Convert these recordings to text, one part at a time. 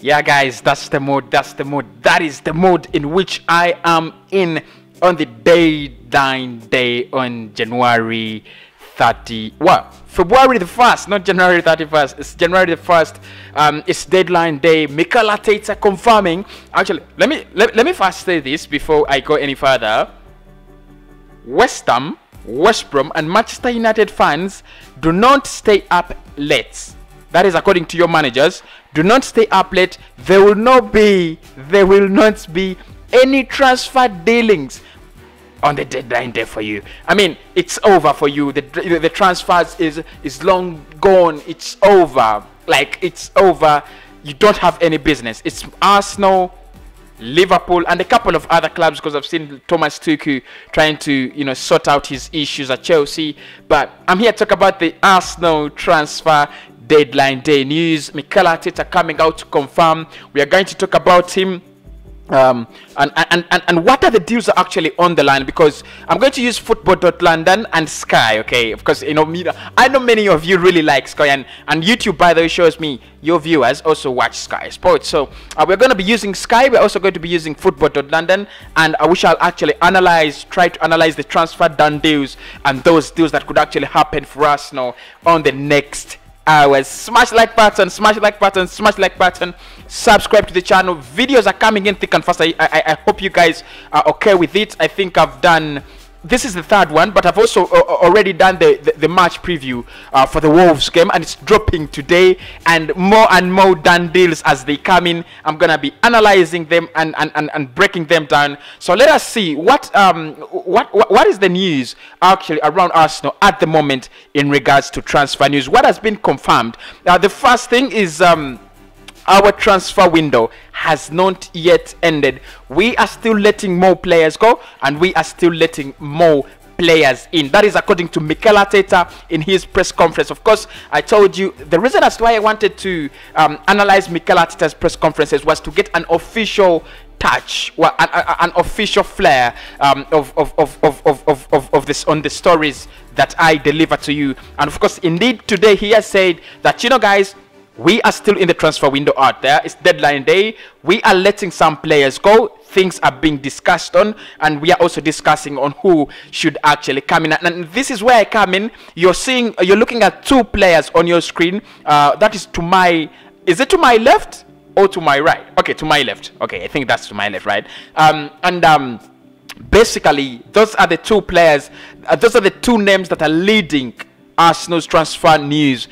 Yeah, guys, that's the mood. That's the mood. That is the mood in which I am in on the deadline day on January 30. What? February the 1st, not January 31st. It's January the 1st. It's deadline day. Mikel Arteta confirming. Actually, let me first say this before I go any further. West Ham, West Brom, and Manchester United fans, do not stay up late. That is according to your managers. Do not stay up late. There will not be any transfer dealings on the deadline day for you. I mean, it's over for you. The transfers is long gone. It's over. Like, it's over. You don't have any business. It's Arsenal, Liverpool, and a couple of other clubs, because I've seen Thomas Tuchel trying to sort out his issues at Chelsea. But I'm here to talk about the Arsenal transfer deadline day news. Mikel Arteta coming out to confirm. We are going to talk about him and what are the deals are actually on the line, because I'm going to use football.london and Sky. Okay, of course, I know many of you really like Sky, and YouTube, by the way, shows me your viewers also watch Sky Sports. So we're going to be using Sky. We're also going to be using football.london, and we shall actually try to analyze the transfer done deals and those deals that could actually happen for us now on the next hours. Smash like button, smash like button, smash like button. Subscribe to the channel. Videos are coming in thick and fast. I hope you guys are okay with it. I think I've done, this is the third one, but I've also already done the match preview for the Wolves game, and it's dropping today, and more done deals as they come in. I'm gonna be analyzing them and breaking them down. So let us see what is the news actually around Arsenal at the moment in regards to transfer news. What has been confirmed? The first thing is our transfer window has not yet ended. We are still letting more players go, and we are still letting more players in. That is according to Mikel Arteta in his press conference. Of course, I told you the reason as to why I wanted to analyze Mikel Arteta's press conferences was to get an official touch, an official flair of this on the stories that I deliver to you. And of course, indeed, today he has said that, guys, we are still in the transfer window out there. It's deadline day. We are letting some players go. Things are being discussed on, and we are also discussing on who should actually come in. And this is where I come in. You're looking at two players on your screen. That is to my, is it to my left or to my right? Okay, to my left. Okay, I think that's to my left, right? Basically, those are the two players. Those are the two names that are leading Arsenal's transfer news,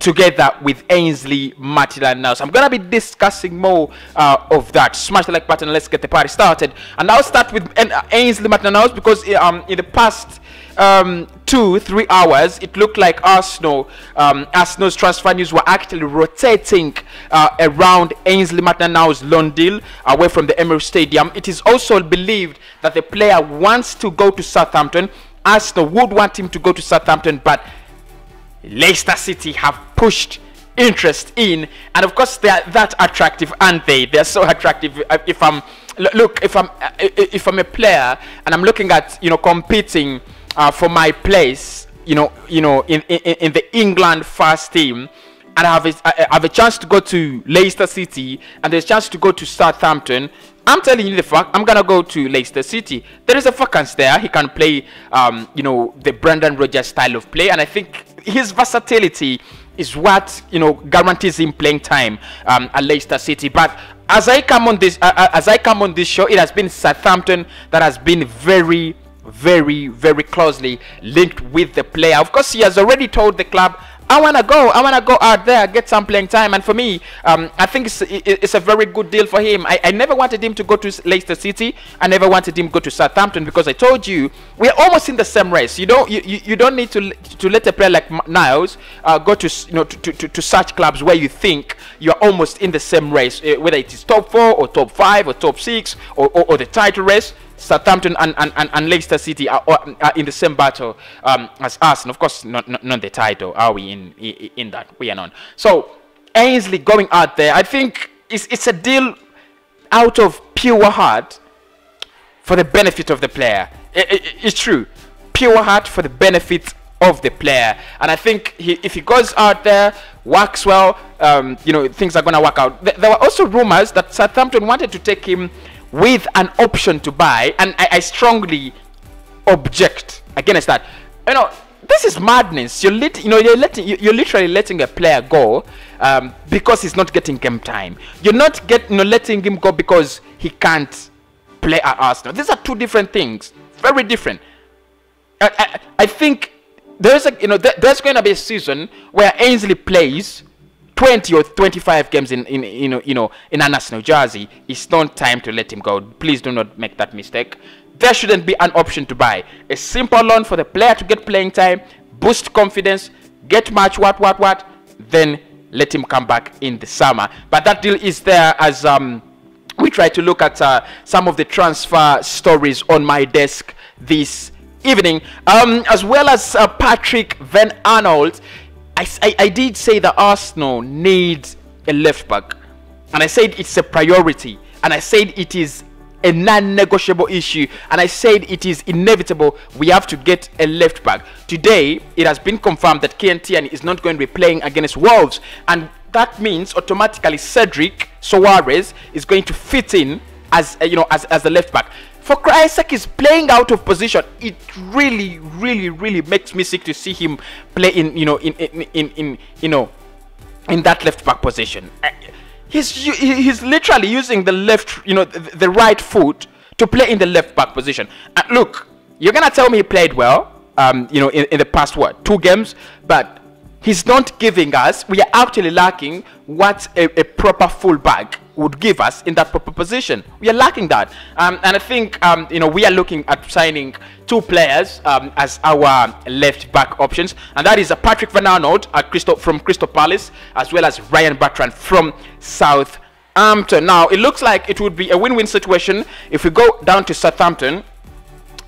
together with Ainsley Maitland-Niles. I'm gonna be discussing more of that. Smash the like button, let's get the party started. And I'll start with Ainsley Maitland-Niles, because in the past 2-3 hours, it looked like Arsenal's transfer news were actually rotating around Ainsley Maitland-Niles' loan deal away from the Emirates Stadium. It is also believed that the player wants to go to Southampton. Arsenal would want him to go to Southampton, but Leicester City have pushed interest in, and of course they are that attractive, aren't they? They're so attractive. If I'm a player and I'm looking at competing for my place, in the England first team, and I have a chance to go to Leicester City, and there's a chance to go to Southampton, I'm telling you the fact, I'm gonna go to Leicester City. There is a vacancy there. He can play the Brendan Rodgers style of play, and I think his versatility is what guarantees him playing time at Leicester City. But as I come on this show, it has been Southampton that has been very, very, very closely linked with the player. Of course, he has already told the club, I want to go out there, get some playing time. And for me, I think it's a very good deal for him. I never wanted him to go to Leicester City. I never wanted him to go to Southampton, because I told you we're almost in the same race. You don't need to let a player like Niles go to to such clubs where you think you're almost in the same race, whether it is top 4 or top 5 or top 6 or the title race. Southampton and Leicester City are in the same battle as us, and of course not the title. Are we in that? We are not. So Ainsley going out there, I think it's a deal out of pure heart for the benefit of the player. It's true, pure heart for the benefit of the player. And I think if he goes out there, works well, you know, things are going to work out. There were also rumors that Southampton wanted to take him with an option to buy, and I strongly object against that. You know, this is madness. You're literally letting a player go because he's not getting game time. You're not letting him go because he can't play at Arsenal. These are two different things, very different. I think there's there's going to be a season where Ainsley plays 20 or 25 games in an Arsenal jersey. It's not time to let him go. Please do not make that mistake. There shouldn't be an option to buy. A simple loan for the player to get playing time, boost confidence, get match what, then let him come back in the summer. But that deal is there as we try to look at some of the transfer stories on my desk this evening, as well as Patrick Van Anholt. I did say that Arsenal needs a left back, and I said it's a priority, and I said it is a non-negotiable issue, and I said it is inevitable we have to get a left back. Today it has been confirmed that Kieran Tierney is not going to be playing against Wolves, and that means automatically Cedric Soares is going to fit in as as a left back. For Christ's sake, he's playing out of position. It really makes me sick to see him play in that left back position. He's literally using the left, the right foot to play in the left back position. Look, you're gonna tell me he played well, in the past 2 games, but he's not giving us. We are actually lacking what a proper fullback would give us in that proper position. We are lacking that, and I think we are looking at signing 2 players as our left back options, and that is Patrick Van Anholt from Crystal Palace, as well as Ryan Bertrand from Southampton. Now it looks like it would be a win-win situation if we go down to Southampton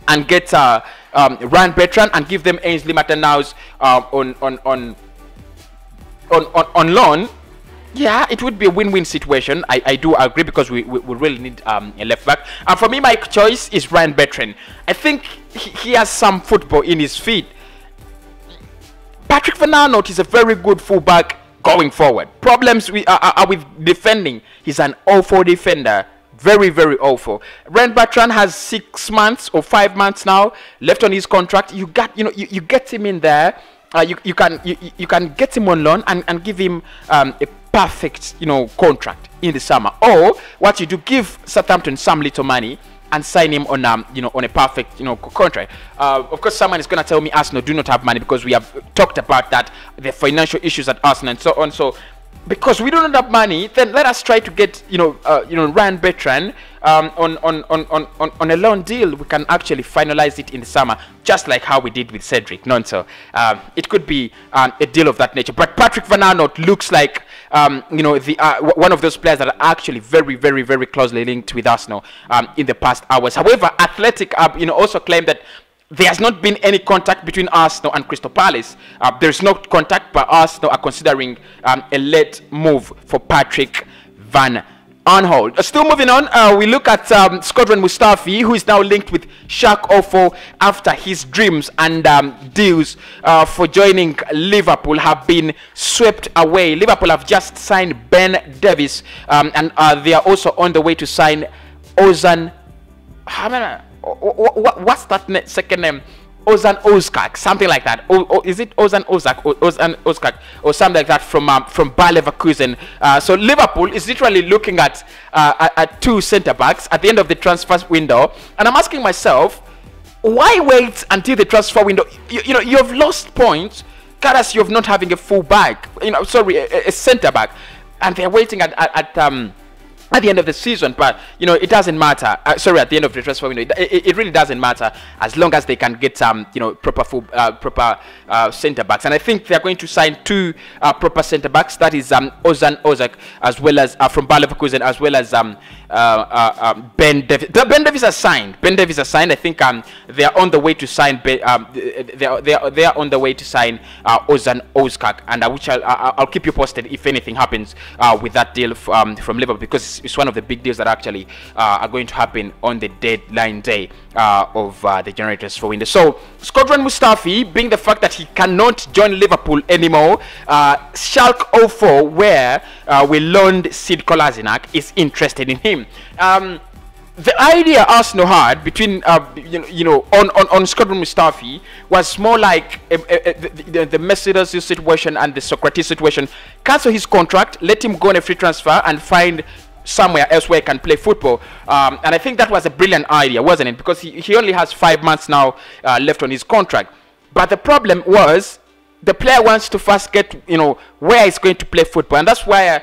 and get Ryan Bertrand and give them Ainsley Maitland-Niles on loan. Yeah, it would be a win-win situation. I do agree, because we really need a left back. And for me, my choice is Ryan Bertrand. I think he has some football in his feet. Patrick Van Anholt is a very good fullback going forward. Problems are with defending. He's an awful defender. Very awful. Ryan Bertrand has 6 months or 5 months now left on his contract. You get him in there. You can get him on loan and give him a perfect contract in the summer, or what you do, give Southampton some little money and sign him on on a perfect contract. Of course, someone is going to tell me Arsenal do not have money, because we have talked about that, the financial issues at Arsenal and so on. So because we do not have money, then let us try to get Ryan Bertrand on a loan deal. We can actually finalize it in the summer, just like how we did with Cedric Nonso. It could be a deal of that nature. But Patrick Van Anholt looks like one of those players that are actually very closely linked with Arsenal in the past hours. However, Athletic also claimed that there has not been any contact between Arsenal and Crystal Palace. There is no contact, but Arsenal are considering a late move for Patrick Van Anholt. Still moving on, we look at Squadron Mustafi, who is now linked with Schalke04 after his dreams and deals for joining Liverpool have been swept away. Liverpool have just signed Ben Davies, and they are also on the way to sign Ozan. What's that second name? Ozan Ozkak, something like that. Is it Ozan Ozak or Ozan Ozkak or something like that from Bayer Leverkusen? So Liverpool is literally looking at 2 centre backs at the end of the transfer window, and I'm asking myself, why wait until the transfer window? You have lost points, courtesy of not having a full back. A centre back, and they're waiting at the end of the season. But it doesn't matter. At the end of the transfer window, it really doesn't matter, as long as they can get proper centre backs. And I think they're going to sign 2 proper centre backs. That is Ozan Ozak, as well as from Bayer Leverkusen, as well as Ben Davies. Ben Davies has signed. I think they are on the way to sign. They are on the way to sign Ozan Ozkak, and which I'll keep you posted if anything happens with that deal from Liverpool, because is one of the big deals that actually are going to happen on the deadline day of the January transfer window. So Shkodran Mustafi, being the fact that he cannot join Liverpool anymore, Schalke04, where we loaned Sid Kolasinac, is interested in him. The idea Arsenal had between on Shkodran Mustafi was more like the Mercedes situation and the Socrates situation. Cancel his contract, let him go on a free transfer and find somewhere else where he can play football. And I think that was a brilliant idea, wasn't it? Because he only has 5 months now left on his contract. But the problem was, the player wants to first get, where he's going to play football, and that's why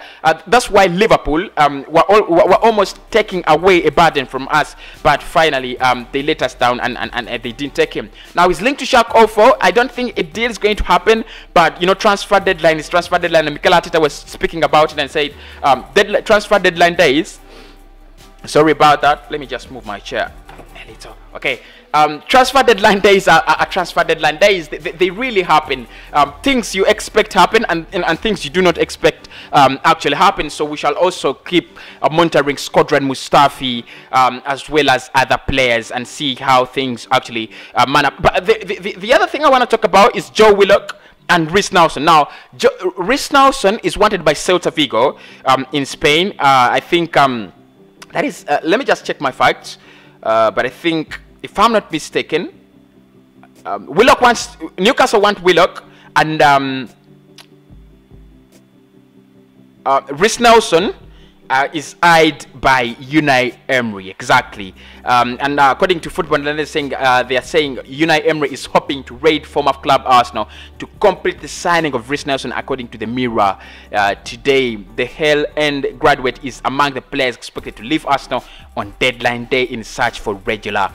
Liverpool were almost taking away a burden from us. But finally, they let us down and they didn't take him. Now he's linked to Schalke04. I don't think a deal is going to happen, but transfer deadline is transfer deadline. And Mikel Arteta was speaking about it and said, transfer deadline days. Sorry about that. Let me just move my chair a little. Okay. Transfer deadline days are transfer deadline days. They really happen. Things you expect happen, and things you do not expect actually happen. So we shall also keep monitoring Shkodran Mustafi as well as other players and see how things actually man up. But the other thing I want to talk about is Joe Willock and Reiss Nelson. Now, Reiss Nelson is wanted by Celta Vigo in Spain. I think that is. Let me just check my facts. But I think, if I'm not mistaken, Newcastle want Willock, and Reiss Nelson is eyed by Unai Emery, exactly. And according to Football, they are saying Unai Emery is hoping to raid former club Arsenal to complete the signing of Reiss Nelson. According to the Mirror today, the Hell End graduate is among the players expected to leave Arsenal on deadline day in search for regular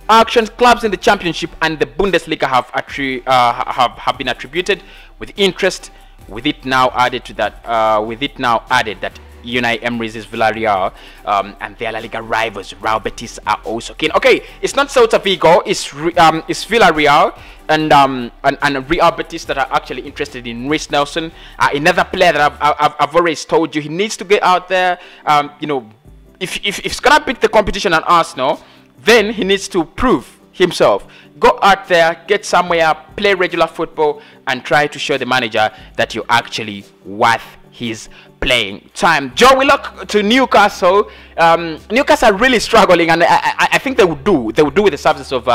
actions. Clubs in the Championship and the Bundesliga have been attributed with interest. With it now added that Unai Emery's Villarreal and their La Liga rivals Real Betis are also keen. Okay, it's not Celta Vigo, it's Villarreal and Real Betis that are actually interested in Reiss Nelson. Another player that I've always told you, he needs to get out there. If he's gonna beat the competition at Arsenal, then he needs to prove himself. Go out there, get somewhere, play regular football, and try to show the manager that you're actually worth his playing time. Joe Willock to Newcastle. Newcastle are really struggling, and I think they would do with the services of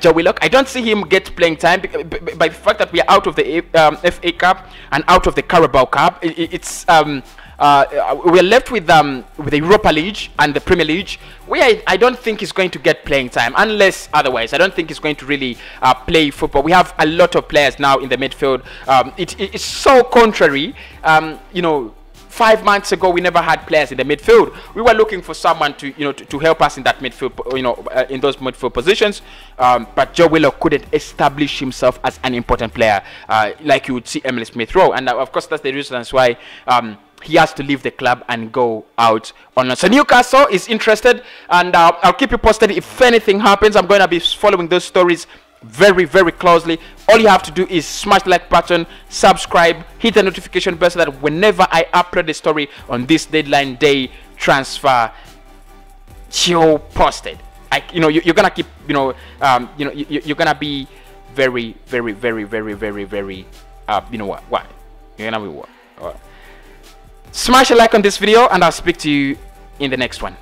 Joe Willock. I don't see him get playing time by the fact that we are out of the FA Cup and out of the Carabao Cup. We're left with the Europa League and the Premier League, where I don't think he's going to get playing time, unless otherwise. I don't think he's going to really play football. We have a lot of players now in the midfield. It's so contrary. 5 months ago, we never had players in the midfield. We were looking for someone to help us in that midfield, in those midfield positions. But Joe Willock couldn't establish himself as an important player, like you would see Emile Smith-Rowe, and of course that's the reason why he has to leave the club and go out on loan. So Newcastle is interested, and I'll keep you posted if anything happens. I'm going to be following those stories very, very closely. All you have to do is smash the like button, subscribe, hit the notification bell so that whenever I upload a story on this deadline day transfer, you're posted. You're gonna keep, you're gonna be very, very, very, very, very, very, what? You're gonna be what? Smash a like on this video, and I'll speak to you in the next one.